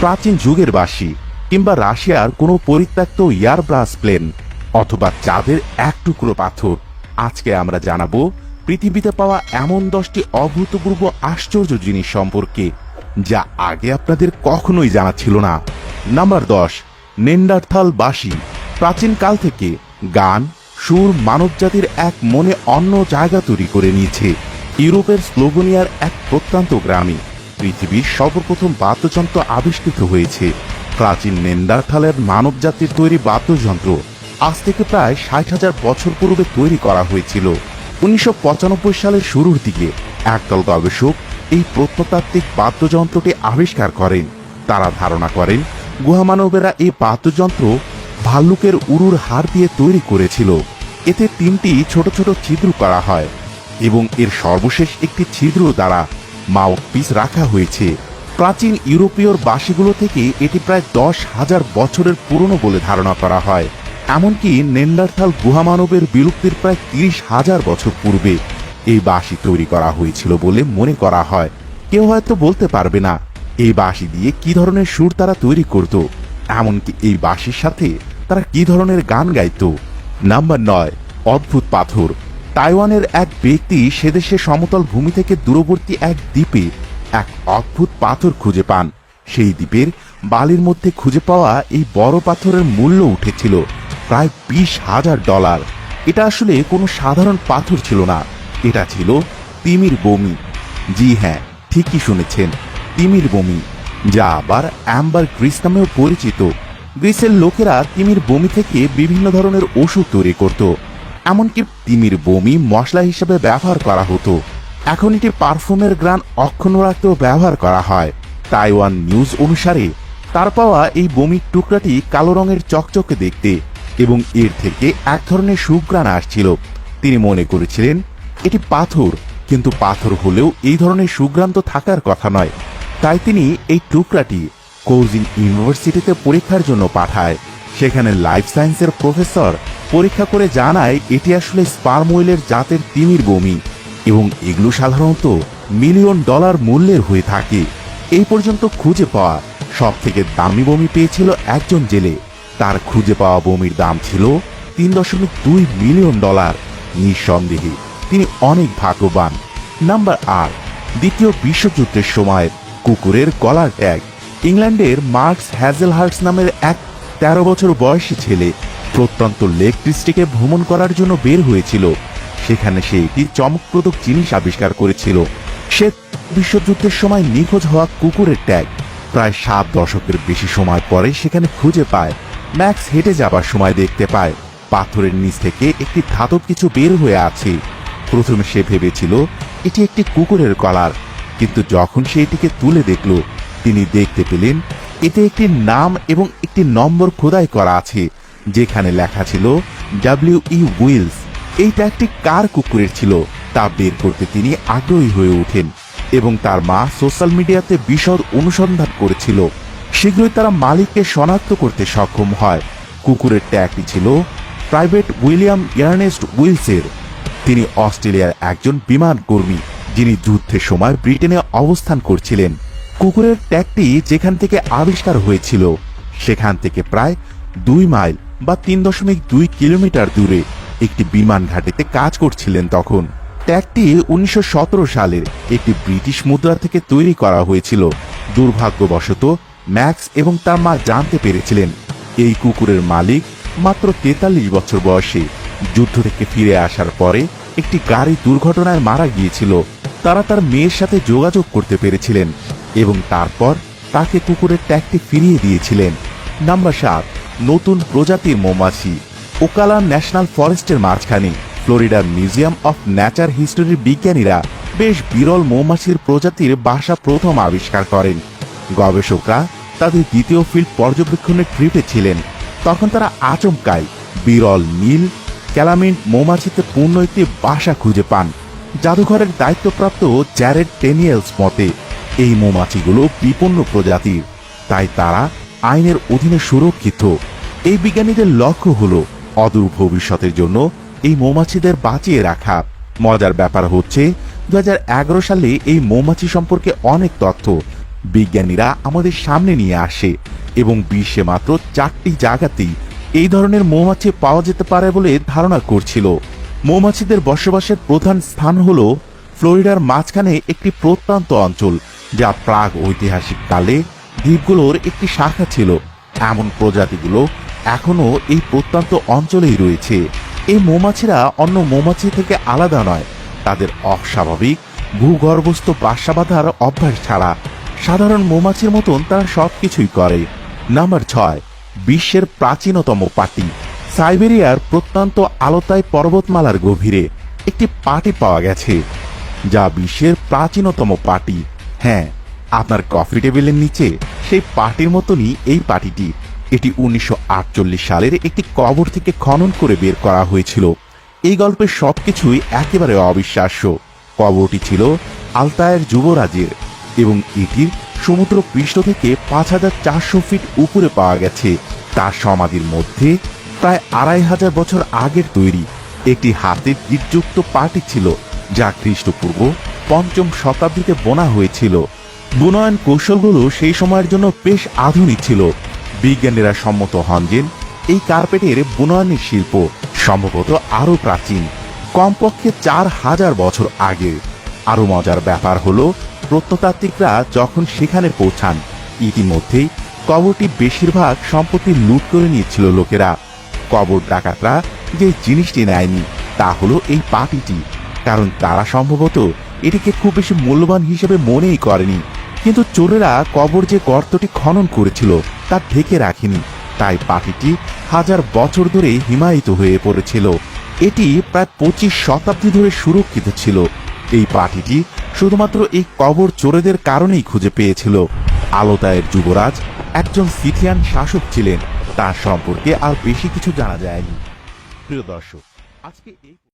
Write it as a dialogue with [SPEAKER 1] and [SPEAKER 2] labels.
[SPEAKER 1] প্রাচীন যুগের বাঁশি, কিংবা রাশিয়ার কোনো পরিত্যক্ত এয়ারব্রাস প্লেন, অথবা চাঁদের এক টুকরো পাথর। আজকে আমরা জানাবো পৃথিবীতে পাওয়া এমন 10টি অভূতপূর্ব আশ্চর্য জিনিস সম্পর্কে, যা আগে আপনাদের কখনোই জানা ছিল না। নাম্বার 10, নেন্ডারথাল বাঁশি। প্রাচীন কাল থেকে গান, সুর মানবজাতির এক মনে অন্য জায়গা তৈরি করে নিয়েছে। ইউরোপের স্লোভেনিয়ার এক প্রত্যন্ত গ্রামে পৃথিবীর সর্বপ্রথম বাদ্যযন্ত্র আবিষ্কৃত হয়েছে। প্রাচীন নেন্ডারথালের মানবজাতির তৈরি বাদ্যযন্ত্র আজ থেকে প্রায় 60,000 বছর পূর্বে তৈরি করা হয়েছিল। 1995 সালের শুরুর দিকে একদল গবেষক এই প্রত্নতাত্ত্বিক বাদ্যযন্ত্রটি আবিষ্কার করেন। তারা ধারণা করেন গুহামানবেরা এই বাদ্যযন্ত্র ভাল্লুকের উরুর হাড় দিয়ে তৈরি করেছিল। এতে 3টি ছোট ছোট ছিদ্র করা হয় এবং এর সর্বশেষ একটি ছিদ্র দ্বারা মাউথপিস রাখা হয়েছে। প্রাচীন ইউরোপীয় বাঁশিগুলো থেকে এটি প্রায় 10,000 বছরের পুরনো বলে ধারণা করা হয়। এমনকি নেন্ডারথাল গুহামানবের বিলুপ্তির প্রায় 30,000 বছর পূর্বে এই বাঁশি তৈরি করা হয়েছিল বলে মনে করা হয়। কেউ হয়তো বলতে পারবে না এই বাঁশি দিয়ে কি ধরনের সুর তারা তৈরি করত, এমনকি এই বাঁশির সাথে তারা কি ধরনের গান গাইত। নাম্বার 9, অদ্ভুত পাথর। তাইওয়ানের এক ব্যক্তি সেদেশে সমতল ভূমি থেকে দূরবর্তী এক দ্বীপে এক অদ্ভুত পাথর খুঁজে পান। সেই দ্বীপের বালির মধ্যে খুঁজে পাওয়া এই বড় পাথরের মূল্য উঠেছিল প্রায় $20,000। এটা আসলে কোনো সাধারণ পাথর ছিল না, এটা ছিল তিমির বমি। জি হ্যাঁ, ঠিকই শুনেছেন, তিমির বমি, যা আবার অ্যাম্বার গ্রিস নামেও পরিচিত। গ্রিসের লোকেরা তিমির বমি থেকে বিভিন্ন ধরনের ওষুধ তৈরি করত। এমনকি তিমির বমি মশলা হিসেবে ব্যবহার করা হতো। এখন এটি পারফিউমের গ্রান অক্ষুণ্ণ রাখতেও ব্যবহার করা হয়। তাইওয়ান নিউজ অনুসারে তার পাওয়া এই বমির টুকরাটি কালো রঙের চকচকে দেখতে এবং এর থেকে এক ধরনের সুঘ্রাণ আসছিল। তিনি মনে করেছিলেন এটি পাথর, কিন্তু পাথর হলেও এই ধরনের সুঘ্রাণ তো থাকার কথা নয়। তাই তিনি এই টুকরাটি কৌজিন ইউনিভার্সিটিতে পরীক্ষার জন্য পাঠায়। সেখানে লাইফ সায়েন্সের প্রফেসর পরীক্ষা করে জানায় এটি আসলে স্পার্ম ওয়েলের জাতের তিমির বমি এবং এগুলো সাধারণত $মিলিয়ন মূল্যের হয়ে থাকে। এই পর্যন্ত খুঁজে পাওয়া সব থেকে দামি বমি পেয়েছিল একজন জেলে। তার খুঁজে পাওয়া বমির দাম ছিল $3.2 মিলিয়ন। নিঃসন্দেহে তিনি অনেক ভাগ্যবান। নাম্বার 8, দ্বিতীয় বিশ্বযুদ্ধের সময় কুকুরের গলার ট্যাগ। ইংল্যান্ডের মার্কস হ্যাজেলহার্টস নামের এক 13 বছর বয়সী ছেলে প্রত্যন্ত লেক ডিস্ট্রিক্টে ভ্রমণ করার জন্য বের হয়েছিল। সেখানে সে একটি চমকপ্রদ জিনিস আবিষ্কার করেছিল। সে বিশ্বযুদ্ধের সময় নিখোঁজ হওয়া কুকুরের ট্যাগ প্রায় 7 দশকের বেশি সময় পরে সেখানে খুঁজে পায়। ম্যাক্স হেঁটে যাবার সময় দেখতে পায় পাথরের নিচ থেকে একটি ধাতব কিছু বের হয়ে আছে। প্রথমে সে ভেবেছিল এটি একটি কুকুরের কলার, কিন্তু যখন সে এটিকে তুলে দেখল তিনি দেখতে পেলেন এতে একটি নাম এবং একটি নম্বর খোদাই করা আছে, যেখানে লেখা ছিল W.E. উইলস। এই ট্যাগটি কার কুকুরের ছিল তা বের করতে তিনি আগ্রহী হয়ে ওঠেন এবং তার মা সোশ্যাল মিডিয়াতে বিশদ অনুসন্ধান করেছিল। শীঘ্রই তারা মালিককে শনাক্ত করতে সক্ষম হয়। কুকুরের ট্যাগটি ছিল প্রাইভেট উইলিয়াম ইয়ার্নেস্ট উইলসের। তিনি অস্ট্রেলিয়ার একজন বিমান কর্মী, যিনি যুদ্ধের সময় ব্রিটেনে অবস্থান করছিলেন। কুকুরের ট্যাগটি যেখান থেকে আবিষ্কার হয়েছিল সেখান থেকে প্রায় 2 মাইল বা 3.2 কিলোমিটার দূরে একটি বিমান ঘাঁটিতে কাজ করছিলেন তখন। ট্যাগটি 1917 সালের একটি ব্রিটিশ মুদ্রা থেকে তৈরি করা হয়েছিল। দুর্ভাগ্যবশত ম্যাক্স এবং তার মা জানতে পেরেছিলেন এই কুকুরের মালিক মাত্র 43 বছর বয়সে যুদ্ধ থেকে ফিরে আসার পরে একটি গাড়ি দুর্ঘটনায় মারা গিয়েছিল। তারা তার মেয়ের সাথে যোগাযোগ করতে পেরেছিলেন এবং তারপর তাকে কুকুরের ট্যাগটি ফিরিয়ে দিয়েছিলেন। নাম্বার 7, নতুন প্রজাতির মৌমাছি। ওকালা ন্যাশনাল ফরেস্টের মাঝখানে ফ্লোরিডার মিউজিয়াম অফ ন্যাচার হিস্টোরির বিজ্ঞানীরা বেশ বিরল মৌমাছির প্রজাতির বাসা প্রথম আবিষ্কার করেন। গবেষকরা তাদের দ্বিতীয় ফিল্ড পর্যবেক্ষণের ট্রিপে ছিলেন। তখন তারা আচমকায় বিরল নীল ক্যালামিন্ট মৌমাছিতে পূর্ণ একটি বাসা খুঁজে পান। জাদুঘরের দায়িত্বপ্রাপ্ত জ্যারেড ড্যানিয়েলস মতে এই মৌমাছিগুলো বিপন্ন প্রজাতির, তাই তারা আইনের অধীনে সুরক্ষিত। এই বিজ্ঞানীদের লক্ষ্য হলো অদূর ভবিষ্যতের জন্য এই মৌমাছিদের বাঁচিয়ে রাখা। মজার ব্যাপার হচ্ছে 2011 সালে এই মৌমাছি সম্পর্কে অনেক তথ্য বিজ্ঞানীরা আমাদের সামনে নিয়ে আসে এবং বিশ্বে মাত্র 4টি জায়গাতেই এই ধরনের মৌমাছি পাওয়া যেতে পারে বলে ধারণা করছিল। মৌমাছিদের বসবাসের প্রধান স্থান হল ফ্লোরিডার মাঝখানে একটি প্রত্যন্ত অঞ্চল, যা প্রাগ ঐতিহাসিক কালে দ্বীপগুলোর একটি শাখা ছিল। এমন প্রজাতিগুলো এখনো এই প্রত্যন্ত অঞ্চলেই রয়েছে। এই মৌমাছিরা অন্য মৌমাছি থেকে আলাদা নয়, তাদের অস্বাভাবিক ভূগর্ভস্থ বাসা বাঁধার অভ্যাস ছাড়া। সাধারণ মৌমাছির মতন তারা সবকিছুই করে। নাম্বার 6, বিশ্বের প্রাচীনতম পাটি। সাইবেরিয়ার প্রত্যন্ত আলতাই পর্বতমালার গভীরে একটি পাটি পাওয়া গেছে, যা বিশ্বের প্রাচীনতম পাটি। হ্যাঁ, আপনার কফি টেবিলের নিচে সেই পাটির মতনই এই পাটিটি। এটি 1948 সালের একটি কবর থেকে খনন করে বের করা হয়েছিল। এই গল্পের সবকিছুই একেবারে অবিশ্বাস্য। কবরটি ছিল আলতায়ের যুবরাজের এবং এটির সমুদ্র পৃষ্ঠ থেকে 5400 ফিট উপরে পাওয়া গেছে। তার সমাধির মধ্যে প্রায় 2500 বছর আগের তৈরি একটি হাতের গিঁটযুক্ত পাটি ছিল, যা খ্রিস্টপূর্ব 5ম শতাব্দীতে বোনা হয়েছিল। বুনয়ন কৌশলগুলো সেই সময়ের জন্য বেশ আধুনিক ছিল। বিজ্ঞানীরা সম্মত হন যে এই কার্পেটের বুনয়নের শিল্প সম্ভবত আরো প্রাচীন, কমপক্ষে 4000 বছর আগে। আরো মজার ব্যাপার হলো, প্রত্নতাত্ত্বিকরা যখন সেখানে পৌঁছান, ইতিমধ্যেই কবরটি বেশিরভাগ সম্পত্তি লুট করে নিয়েছিল লোকেরা। কবর ডাকাতরা যে জিনিসটি নেয়নি তা হলো এই পাটিটি, কারণ তারা সম্ভবত এটিকে খুব বেশি মূল্যবান হিসেবে মনেই করেনি। কিন্তু চোরেরা কবর যে গর্তটি খনন করেছিল তা ঢেকে রাখেনি, তাই পাটিটি 1000 বছর ধরে হিমায়িত হয়ে পড়েছিল। এটি প্রায় 25 শতাব্দী ধরে সুরক্ষিত ছিল। এই পাটিটি শুধুমাত্র এই কবর চোরেদের কারণেই খুঁজে পেয়েছিল। আলতায়ের যুবরাজ একজন সিথিয়ান শাসক ছিলেন, তার সম্পর্কে আর বেশি কিছু জানা যায়নি। প্রিয় দর্শক, আজকে এই